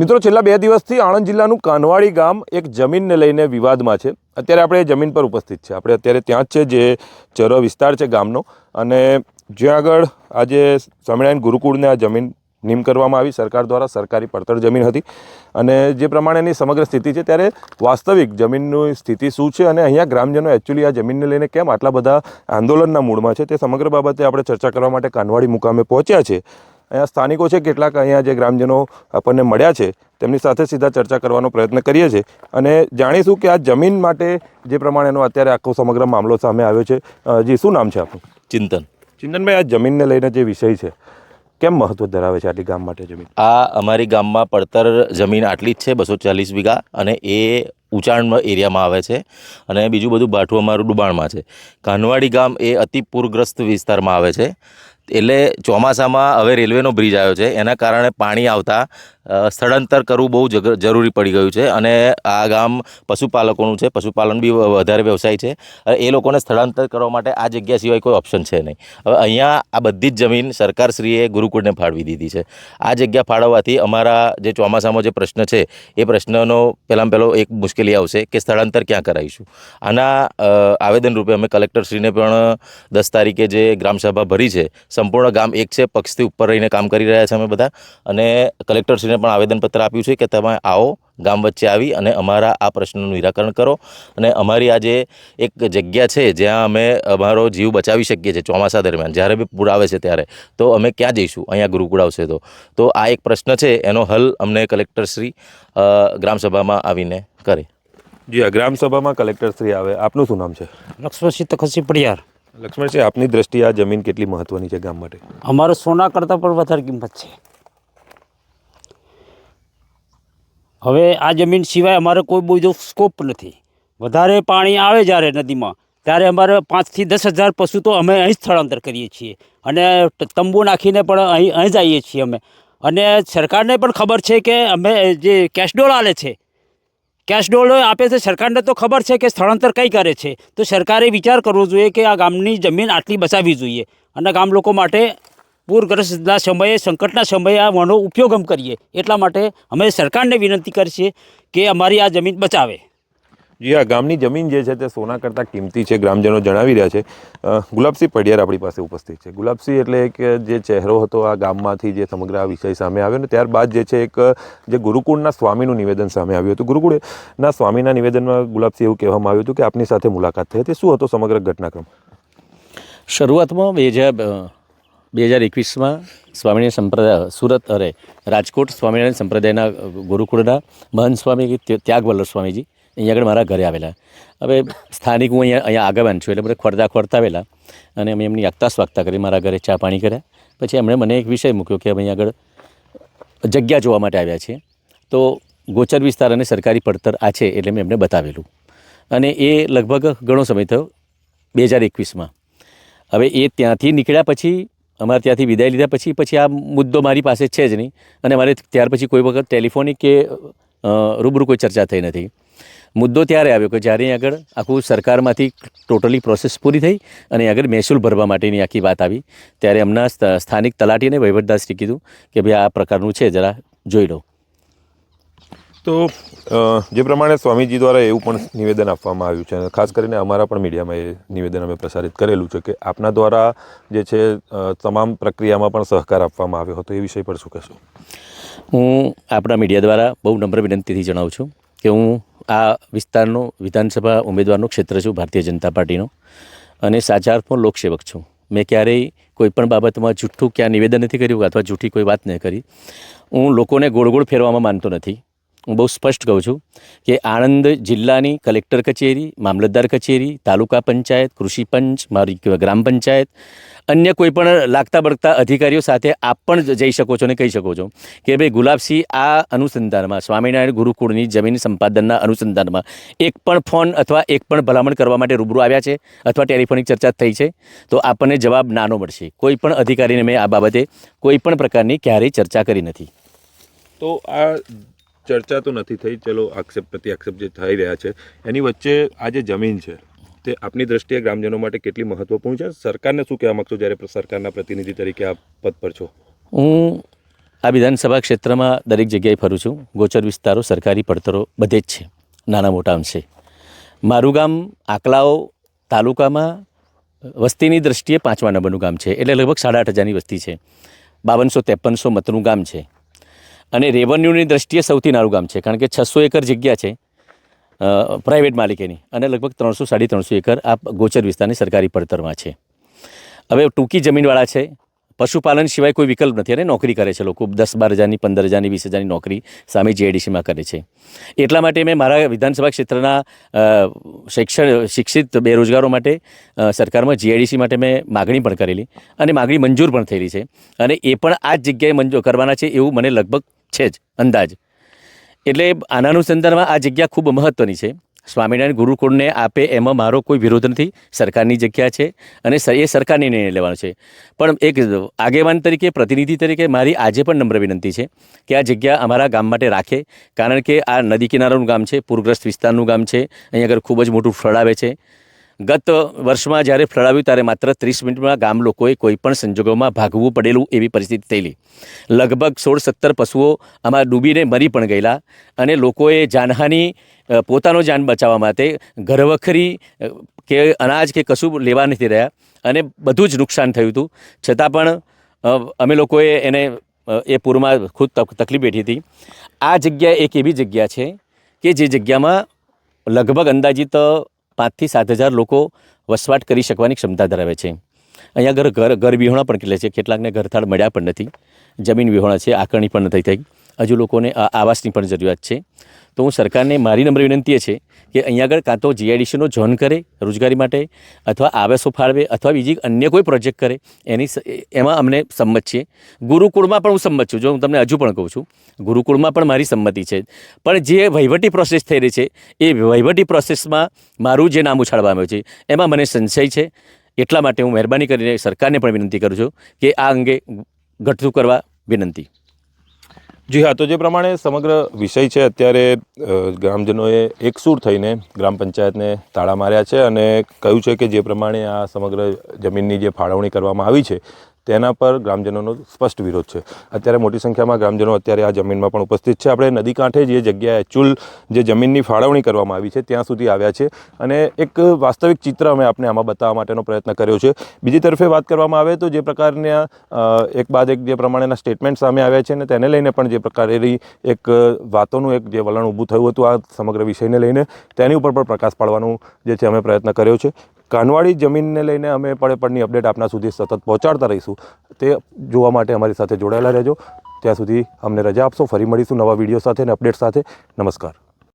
મિત્રો, છેલ્લા 2 દિવસથી આણંદ જિલ્લાનું કાનવાડી ગામ એક જમીનને લઈને વિવાદમાં છે. અત્યારે આપણે જમીન પર ઉપસ્થિત છે. આપણે અત્યારે ત્યાં જ છે, જે ચરો વિસ્તાર છે ગામનો, અને જ્યાં આગળ આજે સ્વામિનારાયણ ગુરુકુળને આ જમીન નીમ કરવામાં આવી સરકાર દ્વારા. સરકારી પડતર જમીન હતી, અને જે પ્રમાણેની સમગ્ર સ્થિતિ છે, ત્યારે વાસ્તવિક જમીનની સ્થિતિ શું છે અને અહીંયા ગ્રામજનો એકચ્યુઅલી આ જમીનને લઈને કેમ આટલા બધા આંદોલનના મૂડમાં છે, તે સમગ્ર બાબતે આપણે ચર્ચા કરવા માટે કાનવાડી મુકામે પહોંચ્યા છે. અહીંયા સ્થાનિકો છે, કેટલાક અહીંયા જે ગ્રામજનો આપણને મળ્યા છે, તેમની સાથે સીધા ચર્ચા કરવાનો પ્રયત્ન કરીએ છીએ અને જાણીશું કે આ જમીન માટે જે પ્રમાણેનો અત્યારે આખો સમગ્ર મામલો સામે આવ્યો છે. જી, શું નામ છે આપનું? ચિંતનભાઈ, આ જમીનને લઈને જે વિષય છે, કેમ મહત્વ ધરાવે છે આટલી ગામ માટે જમીન? આ અમારી ગામમાં પડતર જમીન આટલી જ છે, 240 વીઘા, અને એ ઊંચાણ એરિયામાં આવે છે, અને બીજું બધું બાઠું અમારું ડુબાણમાં છે. કાનવાડી ગામ એ અતિ પૂરગ્રસ્ત વિસ્તારમાં આવે છે. એટલે ચોમાસામાં હવે રેલવેનો બ્રિજ આવ્યો છે, એના કારણે પાણી આવતા સ્થળાંતર કરવું બહુ જરૂરી પડી ગયું છે. અને આ ગામ પશુપાલકોનું છે, પશુપાલન બી વધારે વ્યવસાય છે. એ લોકોને સ્થળાંતર કરવા માટે આ જગ્યા સિવાય કોઈ ઓપ્શન છે નહીં. હવે અહીંયા આ બધી જ જમીન સરકારશ્રીએ ગુરુકુળને ફાળવી દીધી છે. આ જગ્યા ફાળવવાથી અમારા જે ચોમાસામાં જે પ્રશ્ન છે, એ પ્રશ્નનો પહેલાં પહેલો એક મુશ્કેલી આવશે કે સ્થળાંતર ક્યાં કરાવીશું. આના આવેદન રૂપે અમે કલેક્ટરશ્રીને પણ 10 તારીખે જે ગ્રામસભા ભરી છે, સંપૂર્ણ ગામ એક છે, પક્ષથી ઉપર રહીને કામ કરી રહ્યા છે અમે બધા, અને કલેક્ટરશ્રીને પણ આવેદનપત્ર આપ્યું છે કે તમે આવો, ગામ વચ્ચે આવી અને અમારા આ પ્રશ્નનું નિરાકરણ કરો. અને અમારી આ જે એક જગ્યા છે જ્યાં અમે અમારો જીવ બચાવી શકીએ છીએ ચોમાસા દરમિયાન, જ્યારે બી પૂર આવે છે ત્યારે, તો અમે ક્યાં જઈશું? અહીંયા ગુરુકુળ આવશે તો આ એક પ્રશ્ન છે, એનો હલ અમને કલેક્ટરશ્રી ગ્રામસભામાં આવીને કરે. જી હા, ગ્રામસભામાં કલેક્ટરશ્રી આવે. આપનું શું નામ છે? લક્ષ્મણસિંહ તખતસિંહ પડિયાર. લક્ષ્મણસિંહ, આપની દ્રષ્ટિએ આ જમીન કેટલી મહત્વની છે ગામ માટે? અમારે સોના કરતાં પણ વધારે કિંમત છે. હવે આ જમીન સિવાય અમારે કોઈ બીજો સ્કોપ નથી. વધારે પાણી આવે જ્યારે નદીમાં, ત્યારે અમારે 5 થી 10 હજાર પશુ તો અમે અહીં સ્થળાંતર કરીએ છીએ, અને તંબુ નાખીને પણ અહીં જ આવીએ છીએ અમે. અને સરકારને પણ ખબર છે કે અમે જે કેશડોલ આલે છે, કેશડોલ આપે છે, સરકારને તો ખબર છે કે સ્થળાંતર કઈ કરે છે. તો સરકારે વિચાર કરવો જોઈએ કે આ ગામની જમીન આટલી બચાવવી જોઈએ, અને ગામ લોકો માટે પૂરગ્રસ્તના સમયે, સંકટના સમયે આ વનો ઉપયોગ અમે કરીએ. એટલા માટે અમે સરકારને વિનંતી કરીએ કે અમારી આ જમીન બચાવે. જી હા, ગામની જમીન જે છે તે સોના કરતાં કિંમતી છે, ગ્રામજનો જણાવી રહ્યા છે. ગુલાબસિંહ પડિયાર આપણી પાસે ઉપસ્થિત છે. ગુલાબસિંહ, એટલે એક જે ચહેરો હતો આ ગામમાંથી, જે સમગ્ર આ વિષય સામે આવ્યો, ને ત્યારબાદ જે છે એક જે ગુરુકુળના સ્વામીનું નિવેદન સામે આવ્યું હતું. ગુરુકુળના સ્વામીના નિવેદનમાં ગુલાબસિંહ એવું કહેવામાં આવ્યું હતું કે આપની સાથે મુલાકાત થઈ હતી. શું હતો સમગ્ર ઘટનાક્રમ? શરૂઆતમાં 2021માં સ્વામિનારાયણ સંપ્રદાય રાજકોટ સ્વામિનારાયણ સંપ્રદાયના ગુરુકુળના મહંત સ્વામી ત્યાગવલ્લભ સ્વામીજી અહીંયા આગળ મારા ઘરે આવેલા. હવે સ્થાનિક હું અહીંયા આગેવાન છું, એટલે બધા ખોરતા આવેલા, અને અમે એમની આગતા સ્વાગતા કરી, મારા ઘરે ચા પાણી કર્યા. પછી એમણે મને એક વિષય મૂક્યો કે અમે આગળ જગ્યા જોવા માટે આવ્યા છીએ, તો ગોચર વિસ્તાર અને સરકારી પડતર આ છે, એટલે મેં એમને બતાવેલું. અને એ લગભગ ઘણો સમય થયો, 2021માં. હવે એ ત્યાંથી નીકળ્યા પછી, અમારે ત્યાંથી વિદાય લીધા પછી આ મુદ્દો મારી પાસે છે જ નહીં, અને મારે ત્યાર પછી કોઈ વખત ટેલિફોનિક કે રૂબરૂ કોઈ ચર્ચા થઈ નથી. મુદ્દો ત્યારે આવ્યો કે જ્યારે અહીં આગળ આખું સરકારમાંથી ટોટલી પ્રોસેસ પૂરી થઈ અને આગળ મહેસૂલ ભરવા માટેની આખી વાત આવી, ત્યારે એમના સ્થાનિક તલાટીને વહીવટદારશ્રી કીધું કે ભાઈ આ પ્રકારનું છે, જરા જોઈ લો. તો જે પ્રમાણે સ્વામીજી દ્વારા એવું પણ નિવેદન આપવામાં આવ્યું છે, ખાસ કરીને અમારા પણ મીડિયામાં એ નિવેદન અમે પ્રસારિત કરેલું છે કે આપના દ્વારા જે છે તમામ પ્રક્રિયામાં પણ સહકાર આપવામાં આવ્યો હતો. એ વિષય પર શું કહેશો? હું આપણા મીડિયા દ્વારા બહુ નમ્ર વિનંતીથી જણાવું છું કે હું આ વિસ્તારનો વિધાનસભા ઉમેદવારનો ક્ષેત્ર છું, ભારતીય જનતા પાર્ટીનો, અને સાચા અર્થમાં લોકસેવક છું. મેં ક્યારેય કોઈ પણ બાબતમાં જૂઠું ક્યાં નિવેદન નથી કર્યું અથવા જૂઠી કોઈ વાત નહીં કરી. હું લોકોને ગોળ ફેરવામાં માનતો નથી. હું બહુ સ્પષ્ટ કહું છું કે આણંદ જિલ્લાની કલેક્ટર કચેરી, મામલતદાર કચેરી, તાલુકા પંચાયત, કૃષિ પંચ, મારી ગ્રામ પંચાયત, અન્ય કોઈ પણ લાગતા બળગતા અધિકારીઓ સાથે આપ પણ જઈ શકો છો અને કહી શકો છો કે ભાઈ ગુલાબસિંહ આ અનુસંધાનમાં, સ્વામિનારાયણ ગુરુકુળની જમીન સંપાદનના અનુસંધાનમાં એક પણ ફોન અથવા એક પણ ભલામણ કરવા માટે રૂબરૂ આવ્યા છે અથવા ટેલિફોનિક ચર્ચા થઈ છે, તો આપણને જવાબ નાનો મળશે. કોઈ પણ અધિકારીને મેં આ બાબતે કોઈ પણ પ્રકારની ક્યારેય ચર્ચા કરી નથી. તો આ ચર્ચા તો નથી થઈ, ચલો આક્ષેપ પ્રતિ આક્ષેપ જે થઈ રહ્યા છે, એની વચ્ચે આ જે જમીન છે તે આપની દ્રષ્ટિએ ગ્રામજનો માટે કેટલી મહત્વપૂર્ણ છે? સરકારને શું કહેવા માગશો જ્યારે સરકારના પ્રતિનિધિ તરીકે આ પદ પર છો? હું આ વિધાનસભા ક્ષેત્રમાં દરેક જગ્યાએ ફરું છું. ગોચર વિસ્તારો, સરકારી પડતરો બધે જ છે, નાના મોટા અંશે. મારું ગામ આકલાઓ તાલુકામાં વસ્તીની દ્રષ્ટિએ 5મા નંબરનું ગામ છે, એટલે લગભગ 8,500ની વસ્તી છે. 5200-5300 મતનું ગામ છે અને રેવન્યુની દ્રષ્ટિએ સૌથી નાનું ગામ છે, કારણ કે 600 એકર જગ્યા છે પ્રાઇવેટ માલિકીની અને લગભગ 300-350 એકર આ ગોચર વિસ્તારની સરકારી પડતરમાં છે. હવે ટૂંકી જમીનવાળા છે, પશુપાલન સિવાય કોઈ વિકલ્પ નથી અને નોકરી કરે છે લોકો. 10-12 હજારની, 15 હજારની, 20 હજારની નોકરી સામે જીઆઈડીસીમાં કરે છે. એટલા માટે મેં મારા વિધાનસભા ક્ષેત્રના શિક્ષિત બેરોજગારો માટે સરકારમાં જીઆઈડીસી માટે મેં માગણી પણ કરેલી અને માગણી મંજૂર પણ થયેલી છે અને એ પણ આ જ જગ્યાએ મંજૂર કરવાના છે એવું મને લગભગ છે જ અંદાજ. એટલે આના અનુસંધાનમાં આ જગ્યા ખૂબ મહત્ત્વની છે. સ્વામિનારાયણ ગુરુકુળને આપે એમાં મારો કોઈ વિરોધ નથી. સરકારની જગ્યા છે અને એ સરકારને નિર્ણય લેવાનો છે. પણ એક આગેવાન તરીકે, પ્રતિનિધિ તરીકે મારી આજે પણ નમ્ર વિનંતી છે કે આ જગ્યા અમારા ગામ માટે રાખે, કારણ કે આ નદી કિનારાનું ગામ છે, પૂરગ્રસ્ત વિસ્તારનું ગામ છે. અહીં આગળ ખૂબ જ મોટું ફ્લડ આવે છે. ગત વર્ષમાં જ્યારે ફ્લડ આવ્યું ત્યારે માત્ર 30 મિનિટમાં ગામ લોકોએ કોઈપણ સંજોગોમાં ભાગવું પડેલું એવી પરિસ્થિતિ થયેલી. લગભગ 16-17 પશુઓ આમાં ડૂબીને મરી પણ ગયેલા અને લોકોએ જાનહાની, પોતાનો જાન બચાવવા માટે ઘરવખરી કે અનાજ કે કશું લેવા નથી રહ્યા અને બધું જ નુકસાન થયું હતું. છતાં પણ અમે લોકોએ એને એ પૂરમાં ખુદ તકલીફ વેઠી હતી. આ જગ્યા એક એવી જગ્યા છે કે જે જગ્યામાં લગભગ અંદાજિત 5,000-7,000 લોકો વસવાટ કરી શકવાની ક્ષમતા ધરાવે છે. અહીંયા ઘર વિહોણા પણ કેટલે છે, કેટલાકને ઘરથાળ મળ્યા પણ નથી, જમીન વિહોણા છે, આકારણી પણ નથી થઈ. હજુ લોકોને આવાસની પણ જરૂરિયાત છે. તો હું સરકારને મારી નમ્ર વિનંતી એ છે કે અહીંયા આગળ કાં તો જીઆઈડીસીનો ઝોન કરે રોજગારી માટે, અથવા આવાસો ફાળવે, અથવા બીજી અન્ય કોઈ પ્રોજેક્ટ કરે. એમાં અમને સંમત છીએ. ગુરુકુળમાં પણ હું સંમત છું. જો હું તમને હજુ પણ કહું છું, ગુરુકુળમાં પણ મારી સંમતિ છે. પણ જે વહીવટી પ્રોસેસ થઈ રહી છે એ વહીવટી પ્રોસેસમાં મારું જે નામ ઉછાળવામાં આવ્યું છે એમાં મને સંશય છે. એટલા માટે હું મહેરબાની કરીને સરકારને પણ વિનંતી કરું છું કે આ અંગે ઘટતું કરવા વિનંતી. જી હા, તો જે પ્રમાણે સમગ્ર વિષય છે, અત્યારે ગ્રામજનોએ એકસૂર થઈને ગ્રામ પંચાયતને તાળા માર્યા છે અને કહ્યું છે કે જે પ્રમાણે આ સમગ્ર જમીનની જે ફાળવણી કરવામાં આવી છે તેના પર ગ્રામજનોનો સ્પષ્ટ વિરોધ છે. અત્યારે મોટી સંખ્યામાં ગ્રામજનો અત્યારે આ જમીનમાં પણ ઉપસ્થિત છે. આપણે નદી કાંઠે જે જગ્યાએ એકચ્યુઅલ જે જમીનની ફાળવણી કરવામાં આવી છે ત્યાં સુધી આવ્યા છે અને એક વાસ્તવિક ચિત્ર અમે આપને આમાં બતાવવા માટેનો પ્રયત્ન કર્યો છે. બીજી તરફે વાત કરવામાં આવે તો જે પ્રકારના એક બાદ એક જે પ્રમાણેના સ્ટેટમેન્ટ સામે આવ્યા છે અને તેને લઈને પણ જે પ્રકારેની એક વાતોનું એક જે વલણ ઊભું થયું હતું આ સમગ્ર વિષયને લઈને, તેની ઉપર પણ પ્રકાશ પાડવાનું જે છે અમે પ્રયત્ન કર્યો છે. કાનવાડી જમીનને લઈને અમે પડની અપડેટ આપના સુધી સતત પહોંચાડતા રહીશું. તે જોવા માટે અમારી સાથે જોડાયેલા રહેજો. ત્યાં સુધી અમને રજા આપશો. ફરી મળીશું નવા વિડીયો સાથે અને અપડેટ સાથે. નમસ્કાર.